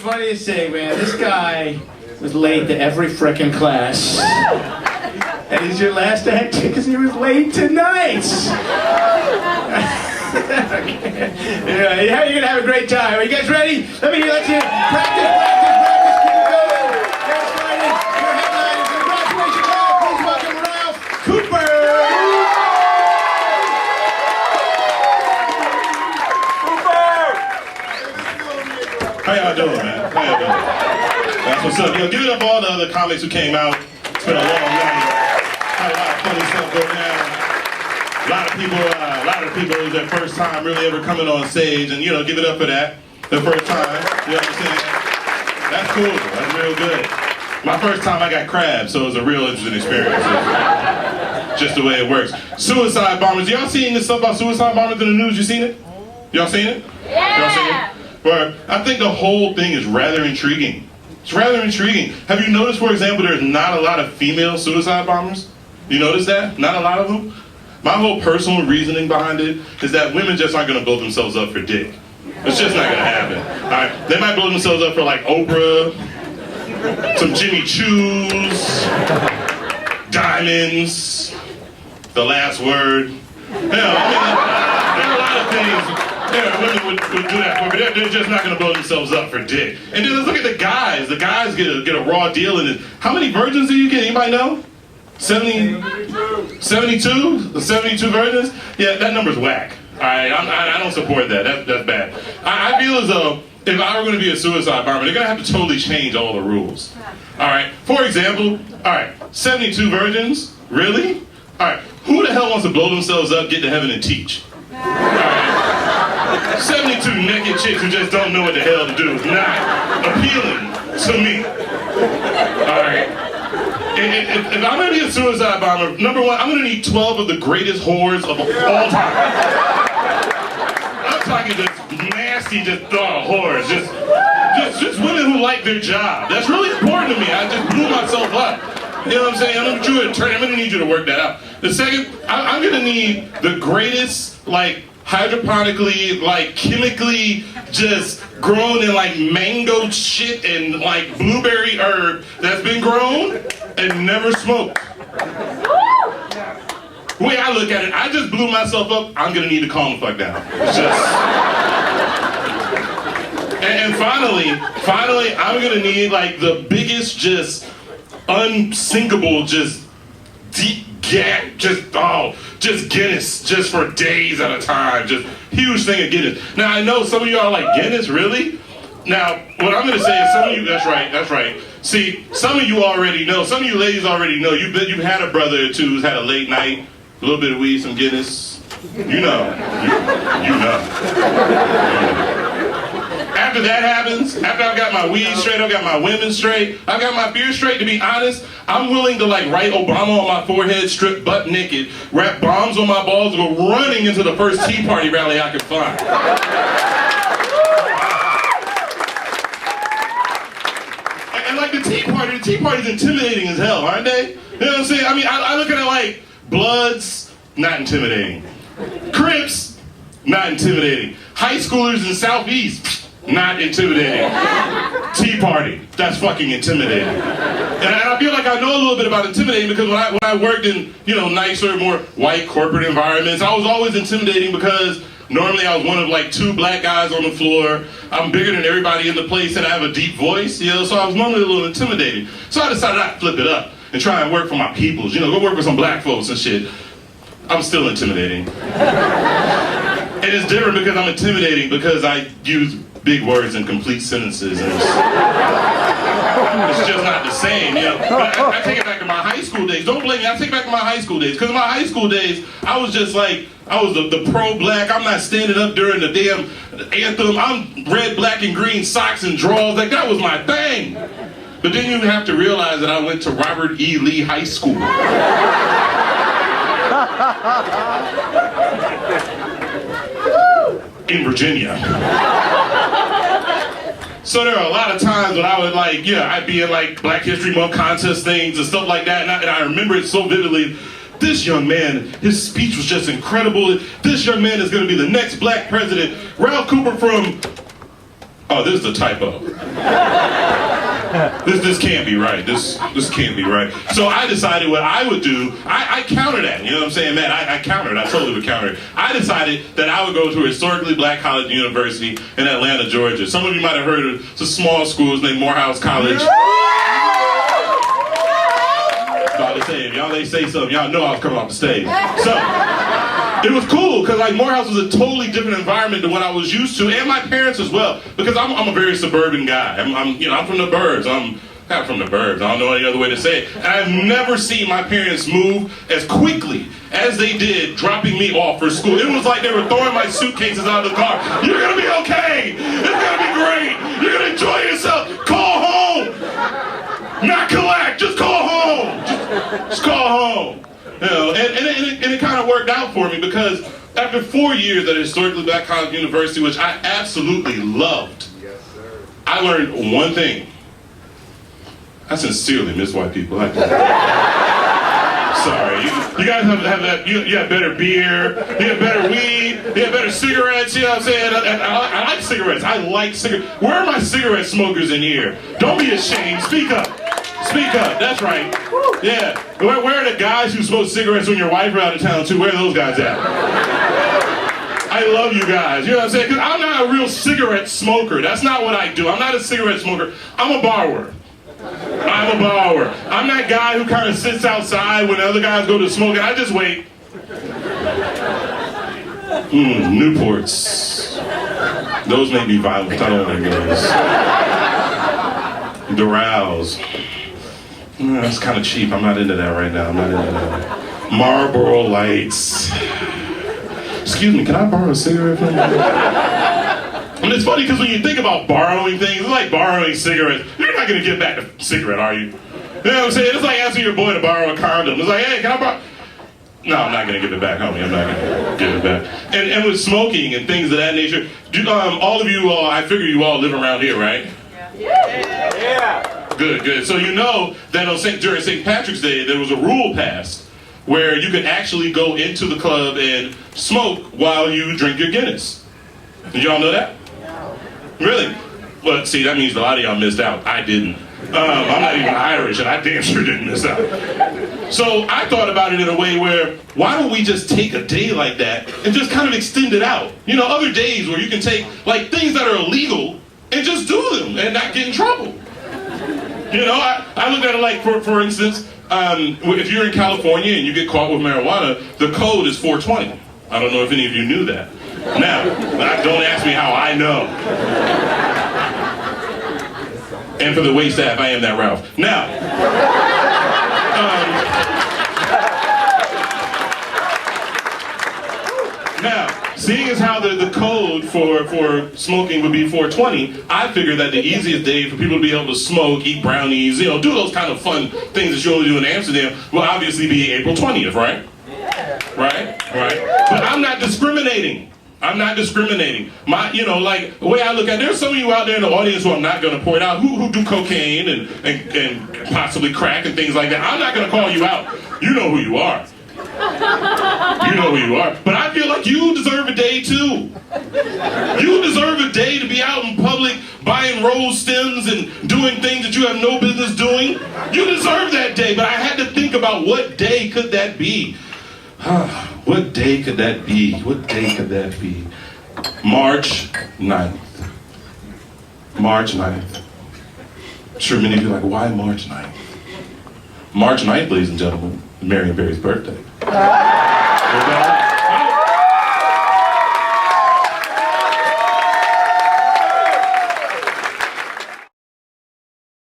funniest thing, man. This guy was late to every frickin' class. And he's your last act because he was late tonight. Yeah, you're gonna have a great time. Are you guys ready? Let you practice. Keep going. Get started. Your headliners in the graduation ball. Please welcome Ralph Cooper. How y'all doing, man? How y'all doing? That's what's up. Yo, give it up for all the other comics who came out. It's been a long night. Had a lot of funny stuff going down. A lot of people, it was their first time really ever coming on stage, and give it up for that. The first time, you understand? That's cool. That's real good. My first time I got crabs, so it was a real interesting experience. Just the way it works. Suicide bombers. Y'all seen this stuff about suicide bombers in the news? You seen it? Y'all seen it? Yeah. Y'all seen it? But I think the whole thing is rather intriguing. It's rather intriguing. Have you noticed, for example, there's not a lot of female suicide bombers? You notice that? Not a lot of them? My whole personal reasoning behind it is that women just aren't going to blow themselves up for dick. It's just not going to happen. All right? They might blow themselves up for like Oprah, some Jimmy Choos, diamonds, the last word. There are a lot of things. Women would do that for, but they're just not going to blow themselves up for dick. And then let's look at the guys. The guys get a raw deal in it. How many virgins do you get? Anybody know? 72? 72 virgins? Yeah, that number's whack. All right, I don't support that. That's bad. I feel as though if I were going to be a suicide bomber, they're going to have to totally change all the rules. All right, for example, 72 virgins? Really? All right, who the hell wants to blow themselves up, get to heaven, and teach? All right. 72 naked chicks who just don't know what the hell to do is not appealing to me. Alright. If I'm gonna be a suicide bomber, number one, I'm gonna need 12 of the greatest whores of all time. I'm talking just nasty, whores. Just women who like their job. That's really important to me. I just blew myself up. You know what I'm saying? I'm gonna need you to work that out. The second, I'm gonna need the greatest, hydroponically, chemically just grown in mango shit and blueberry herb that's been grown and never smoked. The way I look at it, I just blew myself up. I'm gonna need to calm the fuck down. It's just. And finally, I'm gonna need the biggest, just unsinkable, just deep gap, just Guinness, just for days at a time, just huge thing of Guinness. Now I know some of you are like, Guinness, really? Now, what I'm gonna say is some of you, that's right. See, some of you already know, some of you ladies already know, you've had a brother or two who's had a late night, a little bit of weed, some Guinness. You know. After that happens, after I've got my weed straight, I've got my women straight, I've got my beer straight, to be honest, I'm willing to write Obama on my forehead, strip butt naked, wrap bombs on my balls, and go running into the first Tea Party rally I could find. And the Tea Party's intimidating as hell, aren't they? You know what I'm saying? I mean, I look at it Bloods, not intimidating. Crips, not intimidating. High schoolers in Southeast, not intimidating. Tea Party, that's fucking intimidating. And I feel like I know a little bit about intimidating because when I worked in, nicer, more white corporate environments, I was always intimidating because normally I was one of 2 black guys on the floor. I'm bigger than everybody in the place and I have a deep voice, so I was normally a little intimidating. So I decided I'd flip it up and try and work for my peoples, go work with some black folks and shit. I'm still intimidating. And it's different because I'm intimidating because I use big words in complete sentences. And it's just not the same, But I take it back to my high school days. Don't blame me, I take it back to my high school days. Because in my high school days, I was just I was the pro-black. I'm not standing up during the damn anthem. I'm red, black, and green socks and drawers. That was my thing. But then you have to realize that I went to Robert E. Lee High School. In Virginia. So there are a lot of times when I would I'd be in Black History Month contest things and stuff like that, and I remember it so vividly. This young man, his speech was just incredible. This young man is going to be the next black president. Ralph Cooper from Oh, this is a typo. This can't be right. This can't be right. So I decided what I would do. I countered that. You know what I'm saying, man? I countered. I totally would counter it. I decided that I would go to a historically black college university in Atlanta, Georgia. Some of you might have heard of it's a small school named Morehouse College. About to say, if y'all ain't say something, y'all know I was coming off the stage. So it was cool because like Morehouse was a totally different environment than what I was used to, and my parents as well. Because I'm a very suburban guy. I'm from the burbs. I'm not from the burbs. I don't know any other way to say it. And I've never seen my parents move as quickly as they did dropping me off for school. It was like they were throwing my suitcases out of the car. You're gonna be okay. It's gonna be great. You're gonna enjoy yourself. Call home. Not collect. Just call home. Just call home. You know, and it kind of worked out for me because after 4 years at a historically black college university, which I absolutely loved, I learned one thing. I sincerely miss white people. Sorry, you guys have that. You have better beer, you have better weed, you have better cigarettes. You know what I'm saying? I like cigarettes. I like cigarettes. Where are my cigarette smokers in here? Don't be ashamed. Speak up. Speak up, that's right. Yeah. Where are the guys who smoke cigarettes when your wife are out of town too? Where are those guys at? I love you guys. You know what I'm saying? Because I'm not a real cigarette smoker. That's not what I do. I'm not a cigarette smoker. I'm a borrower. I'm a borrower. I'm that guy who kind of sits outside when the other guys go to smoke and I just wait. Newports. Those make me violent. I don't like those. Doral. That's kind of cheap. I'm not into that right now. I'm not into that. Marlboro Lights. Excuse me, can I borrow a cigarette from you? And it's funny because when you think about borrowing things, it's like borrowing cigarettes. You're not going to get back a cigarette, are you? You know what I'm saying? It's like asking your boy to borrow a condom. It's like, hey, can I borrow? No, I'm not going to give it back, homie. I'm not going to give it back. And with smoking and things of that nature, all of you all, I figure you all live around here, right? Yeah. Good. So you know that during St. Patrick's Day, there was a rule passed where you could actually go into the club and smoke while you drink your Guinness. Did y'all know that? No. Really? Well, see, that means a lot of y'all missed out. I didn't. I'm not even Irish, and I damn sure didn't miss out. So I thought about it in a way where, why don't we just take a day like that and just kind of extend it out? You know, other days where you can take, like, things that are illegal and just do them and not get in trouble. You know, I looked at it like, for instance, if you're in California and you get caught with marijuana, the code is 420. I don't know if any of you knew that. Now, don't ask me how I know. And for the wait staff, I am that Ralph. Now, seeing as how the code for smoking would be 420, I figured that the easiest day for people to be able to smoke, eat brownies, you know, do those kind of fun things that you only do in Amsterdam will obviously be April 20th, right? Right? But I'm not discriminating. You know, like, the way I look at it, there's some of you out there in the audience who I'm not going to point out who do cocaine and possibly crack and things like that. I'm not going to call you out. You know who you are. You know who you are. But I feel like you deserve a day too. You deserve a day to be out in public buying rose stems and doing things that you have no business doing. You deserve that day. But I had to think about what day could that be. What day could that be? What day could that be? March 9th. March 9th. I'm sure many of you are like, why March 9th? March 9th, ladies and gentlemen, Marion Barry's birthday.